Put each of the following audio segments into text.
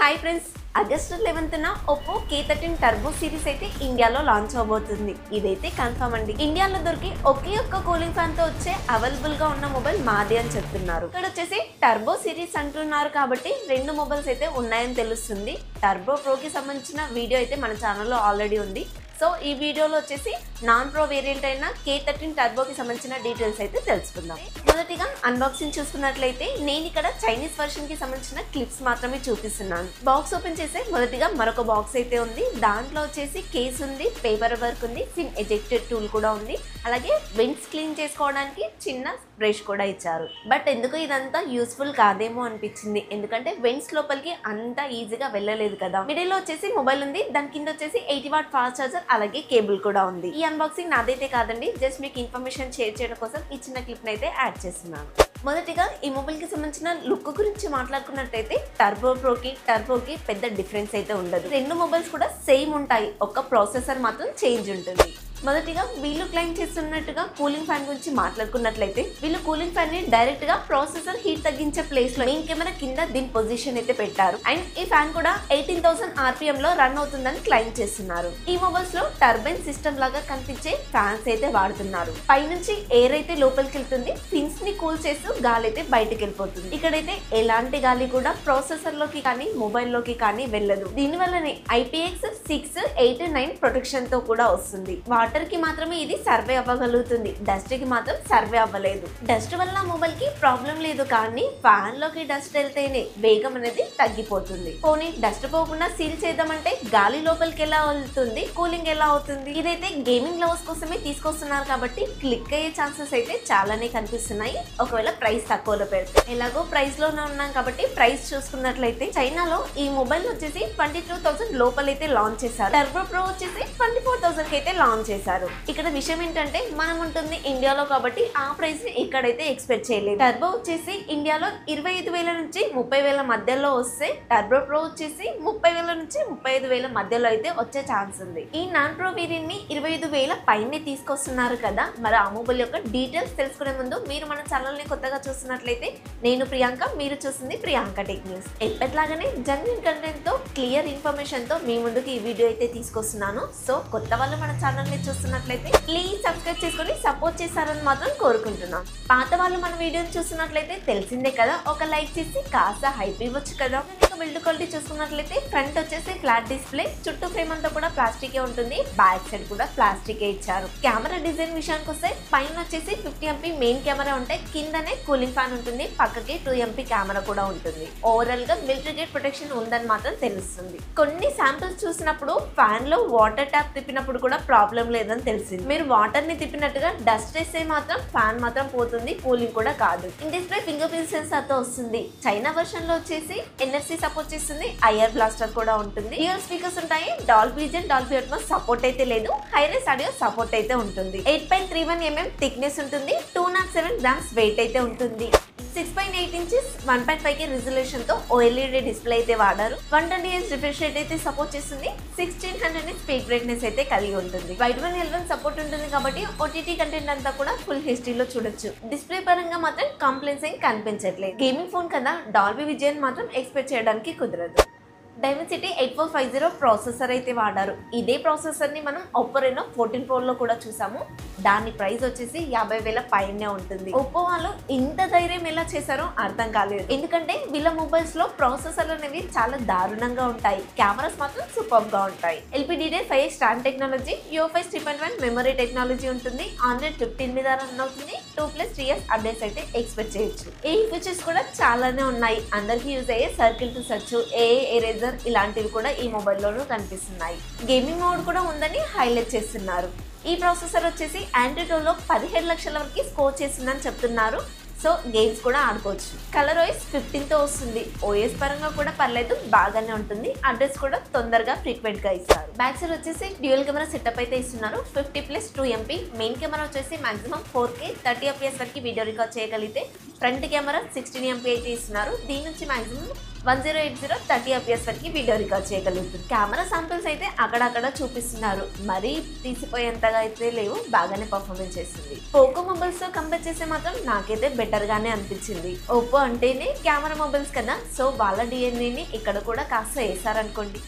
Hi friends, August 11న Oppo K13 turbo series అయితే ఇండియాలో లాంచ్ అవబోతుంది. ఇదైతే కన్ఫర్మ్ అండి. ఇండియాలో దొరికి ఒకే ఒక్క కూలింగ్ ఫ్యాన్ తో వచ్చే అవైలబుల్ గా ఉన్న మొబైల్ మాది అని చెప్తున్నారు. ఇక్కడ వచ్చేసి టర్బో సిరీస్ అంటున్నారు కాబట్టి రెండు మొబైల్స్ అయితే ఉన్నాయని తెలుస్తుంది. టర్బో ప్రోకి సంబంధించిన వీడియో అయితే మన ఛానల్లో ఆల్రెడీ ఉంది. సో ఈ వీడియోలో వచ్చేసి నాన్ ప్రో వేరియంట్ అయిన K13 టర్బోకి సంబంధించిన డీటెయిల్స్ అయితే తెలుసుకుందాం. మొదటిగా అన్బాక్సింగ్ చూసుకున్నట్లయితే నేను ఇక్కడ చైనీస్ వర్షన్ కి సంబంధించిన క్లిప్స్ మాత్రమే చూపిస్తున్నాను. బాక్స్ ఓపెన్ చేస్తే మొదటిగా మరొక బాక్స్ అయితే ఉంది. దాంట్లో వచ్చేసి కేస్ ఉంది, పేపర్ వర్క్ ఉంది, సిమ్ ఎజెక్టెడ్ టూల్ కూడా ఉంది. అలాగే విండ్స్ క్లీన్ చేసుకోవడానికి చిన్న బ్రష్ కూడా ఇచ్చారు. బట్ ఎందుకు ఇదంతా యూస్ఫుల్ కాదేమో అనిపించింది, ఎందుకంటే విండ్స్ లోపలికి అంత ఈజీగా వెళ్ళలేదు కదా. మిడిల్ లో వచ్చేసి మొబైల్ ఉంది, దాని కింద వచ్చేసి 80 వాట్ ఫాస్ట్ చార్జర్ అలాగే కేబుల్ కూడా ఉంది. ఈ అన్బాక్సింగ్ నాదైతే కాదండి, జస్ట్ మీకు ఇన్ఫర్మేషన్ షేర్ చేయడం కోసం ఈ చిన్న క్లిప్ అయితే యాడ్ చేస్తున్నాను. మొదటిగా ఈ మొబైల్ కి సంబంధించిన లుక్ గురించి మాట్లాడుకున్నట్టయితే టర్బోకి పెద్ద డిఫరెన్స్ అయితే ఉండదు. రెండు మొబైల్స్ కూడా సేమ్ ఉంటాయి, ఒక్క ప్రాసెసర్ మాత్రం చేంజ్ ఉంటుంది. మొదటిగా వీళ్ళు క్లైమ్ చేస్తున్నట్టుగా కూలింగ్ ఫ్యాన్ గురించి మాట్లాడుకున్నట్లయితే వీళ్ళు కూలింగ్ ఫ్యాన్ ని డైరెక్ట్ గా ప్రాసెసర్ హీట్ తగ్గించే ప్లేస్ లో మెయిన్ కెమెరా కింద దీని పొజిషన్ అయితే పెట్టారు. అండ్ ఈ ఫ్యాన్ కూడా 18,000 RPM లో రన్ అవుతుందని క్లైమ్ చేస్తున్నారు. ఈ మొబైల్స్ లో టర్బైన్ సిస్టమ్ లాగా కనిపించే ఫ్యాన్స్ అయితే వాడుతున్నారు. పైనుంచి ఎయిర్ అయితే లోపలికి వెళ్తుంది, పిన్స్ ని కూల్ చేస్తూ గాలి అయితే బయటకు వెళ్ళిపోతుంది. ఇక్కడైతే ఎలాంటి గాలి కూడా ప్రాసెసర్ లోకి కానీ మొబైల్ లోకి కానీ వెళ్ళదు. దీని వల్లనే IPX6, 8, 9 ప్రొటెక్షన్ తో కూడా వస్తుంది. వాటర్ కి మాత్రమే ఇది సర్వే అవ్వగలుగుతుంది, డస్ట్ కి మాత్రం సర్వే అవ్వలేదు. డస్ట్ వల్ల మొబైల్ కి ప్రాబ్లం లేదు, కానీ ఫ్యాన్ లోకి డస్ట్ వెళ్తేనే వేగం అనేది తగ్గిపోతుంది. పోనీ డస్ట్ పోకుండా సీల్ చేద్దామంటే గాలి లోపలికి ఎలా వెళ్తుంది, కూలింగ్ ఎలా అవుతుంది? ఇదైతే గేమింగ్ లవర్స్ కోసమే తీసుకొస్తున్నారు కాబట్టి క్లిక్ అయ్యే ఛాన్సెస్ అయితే చాలానే కనిపిస్తున్నాయి, ఒకవేళ ప్రైస్ తక్కువలో పెడితే. ఎలాగో ప్రైస్ లోనే ఉన్నాం కాబట్టి ప్రైస్ చూసుకున్నట్లయితే చైనాలో ఈ మొబైల్ వచ్చేసి 22,000 లోపలైతే లాంచ్ చేశారు. టర్బో ప్రో వచ్చేసి 24,000 కి అయితే లాంచ్ చేశారు. ఇక్కడ విషయం ఏంటంటే మనం ఉంటుంది ఇండియాలో కాబట్టి ఆ ప్రైస్ ఇక్కడైతే ఎక్స్పెక్ట్ చేయలేదు. టర్బో వచ్చేసి ఇండియాలో 25,000 నుంచి 30,000 మధ్యలో వస్తే, టర్బో ప్రో వచ్చేసి 30,000 నుంచి 35,000 మధ్యలో అయితే వచ్చే ఛాన్స్ ఉంది. ఈ నాన్ ప్రో వేరియంట్ ని 25,000 పైనే తీసుకొస్తున్నారు కదా. మరి ఆ మొబైల్ యొక్క డీటెయిల్స్ తెలుసుకునే ముందు మీరు మన ఛానల్ ని కొత్తగా చూస్తున్నట్లయితే నేను ప్రియాంక, మీరు చూస్తుంది ప్రియాంక టెక్ న్యూస్. ఎప్పటిలాగానే జెన్యూన్ కంటెంట్ తో క్లియర్ ఇన్ఫర్మేషన్ తో మీ ముందుకు ఈ వీడియో అయితే తీసుకొస్తున్నాను. సో కొత్త వాళ్ళు మన ఛానల్ ని చూస్తున్నట్లయితే ప్లీజ్ సబ్స్క్రైబ్ చేసుకొని సపోర్ట్ చేస్తారని మాత్రం కోరుకుంటున్నాం. పాత వాళ్ళు మన వీడియోని చూస్తున్నట్లయితే తెలిసిందే కదా, ఒక లైక్ చేసి కాస్త హైప్ ఇవ్వచ్చు కదా. బిల్డ్ క్వాలిటీ చూసుకున్నట్లయితే ఫ్రంట్ వచ్చేసి ఫ్లాట్ డిస్ప్లే, చుట్టూ ఫ్రేమ్ అంతా కూడా ప్లాస్టికే ఉంటుంది, బ్యాక్ సైడ్ కూడా ప్లాస్టికే ఇచ్చారు. కెమెరా డిజైన్ విషయానికి వస్తే పైన వచ్చేసి 50 MP మెయిన్ కెమెరా ఉంటాయి, కిందనే కూలింగ్ ఫ్యాన్ ఉంటుంది, పక్కకి 2 MP కెమెరా కూడా ఉంటుంది. ఓవరాల్ గా మిలిటరీ గ్రేడ్ ప్రొటెక్షన్ ఉందని మాత్రం తెలుస్తుంది. కొన్ని శాంపిల్స్ చూసినప్పుడు ఫ్యాన్ లో వాటర్ ట్యాప్ తిప్పినప్పుడు కూడా ప్రాబ్లం లేదని తెలిసింది. మీరు వాటర్ ని తిప్పినట్టుగా డస్ట్ వేస్తే మాత్రం ఫ్యాన్ మాత్రం పోతుంది, కూలింగ్ కూడా కాదు. In display finger print censor తో వస్తుంది. చైనా వర్షన్ లో వచ్చేసి NFC సపోర్ట్ చేస్తుంది, IR బ్లాస్టర్ కూడా ఉంటుంది. డ్యూయల్ స్పీకర్స్ ఉంటాయి, Dolby vision, Dolby Atmos support అయితే లేదు, హైరైస్ ఆడియో సపోర్ట్ అయితే ఉంటుంది. 8.31 mm థిక్నెస్ ఉంటుంది, 207 grams వెయిట్ అయితే ఉంటుంది. 6.8 inches 1.5K రిజల్యూషన్ తో OLED డిస్ప్లే అయితే వాడారు. 120Hz రిఫ్రెష్ రేట్ అయితే సపోర్ట్ చేస్తుంది. 1600 nits స్పీడ్ బ్రైట్నెస్ అయితే కలిగి ఉంటుంది. వైడ్ వన్ L1 సపోర్ట్ ఉంటుంది కాబట్టి OTT కంటెంట్ అంతా కూడా ఫుల్ హిస్టరీలో చూడొచ్చు. డిస్ప్లే పరంగా మాత్రం కంప్లైంట్స్ ఏం కనిపించట్లేదు. గేమింగ్ ఫోన్ కదా, డాల్బీ విజన్ మాత్రం ఎక్స్పెక్ట్ చేయడానికి కుదరదు. డైమెన్సిటీ 8450 ప్రాసెసర్ అయితే వాడారు. ఇదే ప్రాసెసర్ ని మనం ఒప్పో రెనో 14 Pro లో కూడా చూసాము. దాని ప్రైస్ వచ్చేసి 50,000 పైనే ఉంటుంది. ఒప్పో వాళ్ళు ఇంత ధైర్యం ఎలా చేశారో అర్థం కాలేదు, ఎందుకంటే వీళ్ళ మొబైల్స్ లో ప్రాసెసర్లు అనేవి చాలా దారుణంగా ఉంటాయి, కెమెరాస్ మాత్రం సూపర్ గా ఉంటాయి. LPDDR5 stand technology, UFS 3.1 memory technology ఉంటుంది. Android 15 మీద రన్ అవుతుంది. 2+3 అప్డేట్స్ అయితే ఎక్స్పెక్ట్ చేయొచ్చు. ఈ ఫీచర్స్ కూడా చాలానే ఉన్నాయి. అందరికి యూజ్ అయ్యే సర్కిల్ టు సర్చ్, ఎరేజర్ ఇలాంటివి కూడా ఈ మొబైల్లోనూ కనిపిస్తున్నాయి. గేమింగ్ మోడ్ కూడా ఉందని హైలైట్ చేస్తున్నారు. ఈ ప్రాసెసర్ వచ్చేసి ఆండ్రాయిడ్లో 17 లక్షల వరకు స్కోర్ చేస్తుందని చెప్తున్నారు. సో గేమ్స్ కూడా ఆడుకోవచ్చు. కలర్ OS 15 తో వస్తుంది. OS పరంగా కూడా పర్లేదు, బాగానే ఉంటుంది. అడ్రస్ కూడా తొందరగా ఫ్రీక్వెంట్ గా ఇస్తారు. బ్యాక్ సైడ్ వచ్చేసి డ్యూయల్ కెమెరా సెటప్ అయితే ఇస్తున్నారు. 50+2 MP మెయిన్ కెమెరా వచ్చేసి మాక్సిమం 4K 30 fps వరకు వీడియో రికార్డ్ చేయగలిగితే, ఫ్రంట్ కెమెరా 16 MP అయితే ఇస్తున్నారు. దీని నుంచి మాక్సిమం 1080 30 fps వరకు వీడియో రికార్డ్ చేయగలుగుతుంది. కెమెరా శాంపిల్స్ అయితే అక్కడక్కడ చూపిస్తున్నారు, మరీ తీసిపోయేంతగా అయితే లేవు, బాగానే పర్ఫార్మెన్స్ చేస్తుంది. పోకో మొబైల్స్ తో కంపేర్ చేస్తే మాత్రం నాకైతే బెటర్ గానే అనిపించింది. ఓప్పో అంటేనే కెమెరా మొబైల్స్ కదా, సో వాళ్ళ డిఎన్ఏని ఇక్కడ కూడా కాస్త వేసారనుకోండి.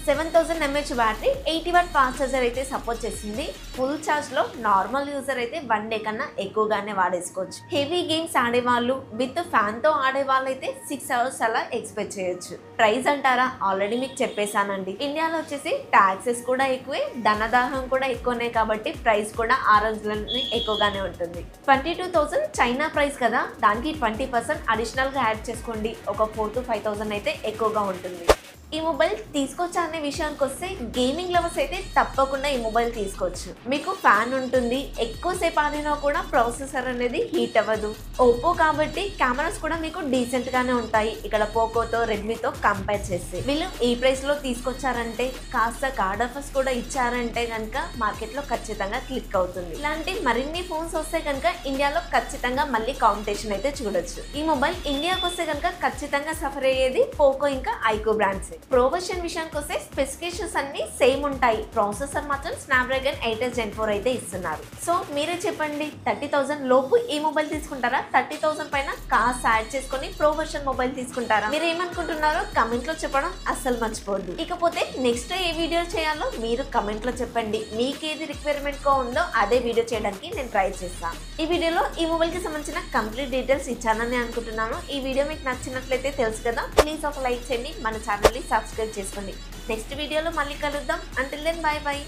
7000 mAh battery, 80 watt fast charger అయితే సపోర్ట్ చేసింది. ఫుల్ ఛార్జ్ లో నార్మల్ యూజర్ అయితే 1 డే కన్నా ఎక్కువగానే వాడేసుకోవచ్చు. హెవీ గేమ్స్ ఆడేవాళ్ళు, విత్ ఫ్యాన్ తో ఆడే వాళ్ళు అయితే 6 hours అలా ఎక్స్పెక్ట్ చేయొచ్చు. ప్రైస్ అంటారా, ఆల్రెడీ మీకు చెప్పేశానండి. ఇండియాలో వచ్చేసి టాక్సెస్ కూడా ఎక్కువే, ధనదాహం కూడా ఎక్కువనే, కాబట్టి ప్రైస్ కూడా ఆ రోజులన్నీ ఎక్కువగానే ఉంటుంది. 22,000 చైనా ప్రైస్ కదా, దానికి 20% అడిషనల్ గా యాడ్ చేసుకోండి, ఒక 4,000 to 5,000 అయితే ఎక్కువగా ఉంటుంది. ఈ మొబైల్ తీసుకోవచ్చా అనే విషయానికి వస్తే, గేమింగ్ లవర్స్ అయితే తప్పకుండా ఈ మొబైల్ తీసుకోవచ్చు. మీకు ఫ్యాన్ ఉంటుంది, ఎక్కువసేపు ఆడినా కూడా ప్రాసెసర్ అనేది హీట్ అవ్వదు. ఓప్పో కాబట్టి కెమెరాస్ కూడా మీకు డీసెంట్ గానే ఉంటాయి, ఇక్కడ పోకోతో రెడ్మీతో కంపేర్ చేస్తే. వీళ్ళు ఈ ప్రైస్ లో తీసుకొచ్చారంటే, కాస్త కార్డ్ ఆఫర్స్ కూడా ఇచ్చారంటే కనుక మార్కెట్ లో ఖచ్చితంగా క్లిక్ అవుతుంది. ఇలాంటి మరిన్ని ఫోన్స్ వస్తే కనుక ఇండియాలో ఖచ్చితంగా మళ్ళీ కాంపిటీషన్ అయితే చూడొచ్చు. ఈ మొబైల్ ఇండియాకి వస్తే కనుక ఖచ్చితంగా సఫర్ అయ్యేది పోకో ఇంకా ఐకో బ్రాండ్స్. ప్రో వర్షన్ విషయానికి వస్తే స్పెసిఫికేషన్స్ అన్ని సేమ్ ఉంటాయి, ప్రాసెసర్ మాత్రం స్నాప్డ్రాగన్ 8s Gen 4 అయితే ఇస్తున్నారు. సో మీరే చెప్పండి, 30,000 లోపు ఈ మొబైల్ తీసుకుంటారా, 30,000 పైన కాస్ట్ యాడ్ చేసుకొని ప్రో వర్షన్ మొబైల్ తీసుకుంటారా? మీరు ఏమనుకుంటున్నారో కమెంట్ లో చెప్పడం అస్సలు మర్చిపోవద్దు. ఇకపోతే నెక్స్ట్ ఏ వీడియో చేయాలో మీరు కమెంట్ లో చెప్పండి. మీకు ఏది రిక్వైర్మెంట్ గా ఉందో అదే వీడియో చేయడానికి నేను ట్రై చేస్తాను. ఈ వీడియోలో ఈ మొబైల్ కి సంబంధించిన కంప్లీట్ డీటెయిల్స్ ఇచ్చానని అనుకుంటున్నాను. ఈ వీడియో మీకు నచ్చినట్లయితే తెలుసు కదా, ప్లీజ్ ఒక లైక్ చేయండి, మన ఛానల్ ని సబ్స్క్రైబ్ చేసుకోండి. నెక్స్ట్ వీడియోలో మళ్ళీ కలుద్దాం. Until then bye by.